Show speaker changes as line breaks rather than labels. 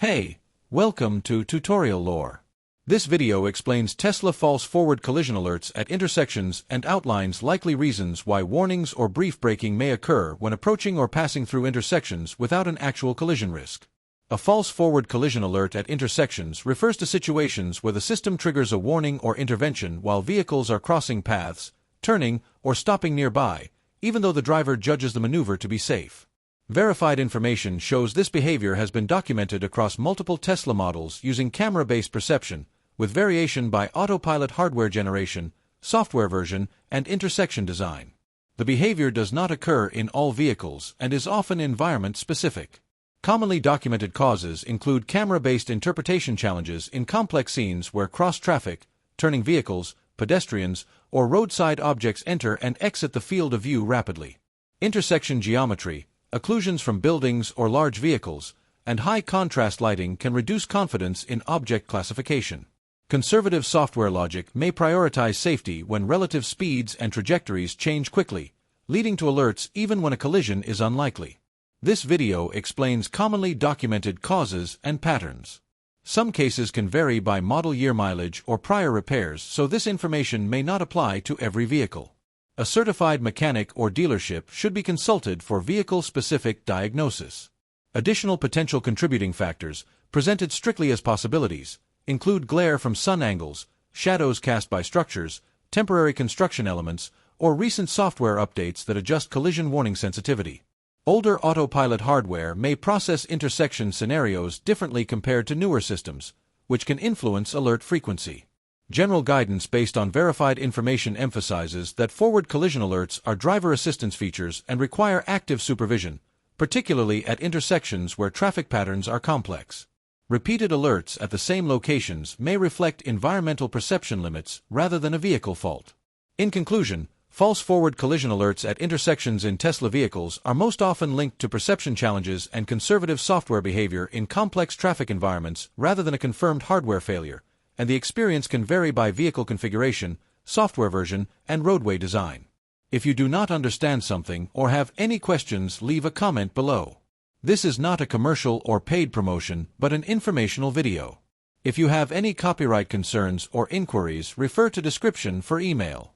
Hey, welcome to Tutorial Lore. This video explains Tesla false forward collision alerts at intersections and outlines likely reasons why warnings or brief braking may occur when approaching or passing through intersections without an actual collision risk. A false forward collision alert at intersections refers to situations where the system triggers a warning or intervention while vehicles are crossing paths, turning, or stopping nearby, even though the driver judges the maneuver to be safe. Verified information shows this behavior has been documented across multiple Tesla models using camera-based perception, with variation by autopilot hardware generation, software version, and intersection design. The behavior does not occur in all vehicles and is often environment-specific. Commonly documented causes include camera-based interpretation challenges in complex scenes where cross-traffic, turning vehicles, pedestrians, or roadside objects enter and exit the field of view rapidly. Intersection geometry, occlusions from buildings or large vehicles, and high-contrast lighting can reduce confidence in object classification. Conservative software logic may prioritize safety when relative speeds and trajectories change quickly, leading to alerts even when a collision is unlikely. This video explains commonly documented causes and patterns. Some cases can vary by model year mileage or prior repairs, so this information may not apply to every vehicle. A certified mechanic or dealership should be consulted for vehicle-specific diagnosis. Additional potential contributing factors, presented strictly as possibilities, include glare from sun angles, shadows cast by structures, temporary construction elements, or recent software updates that adjust collision warning sensitivity. Older autopilot hardware may process intersection scenarios differently compared to newer systems, which can influence alert frequency. General guidance based on verified information emphasizes that forward collision alerts are driver assistance features and require active supervision, particularly at intersections where traffic patterns are complex. Repeated alerts at the same locations may reflect environmental perception limits rather than a vehicle fault. In conclusion, false forward collision alerts at intersections in Tesla vehicles are most often linked to perception challenges and conservative software behavior in complex traffic environments rather than a confirmed hardware failure, and the experience can vary by vehicle configuration, software version, and roadway design. If you do not understand something or have any questions, leave a comment below. This is not a commercial or paid promotion, but an informational video. If you have any copyright concerns or inquiries, refer to description for email.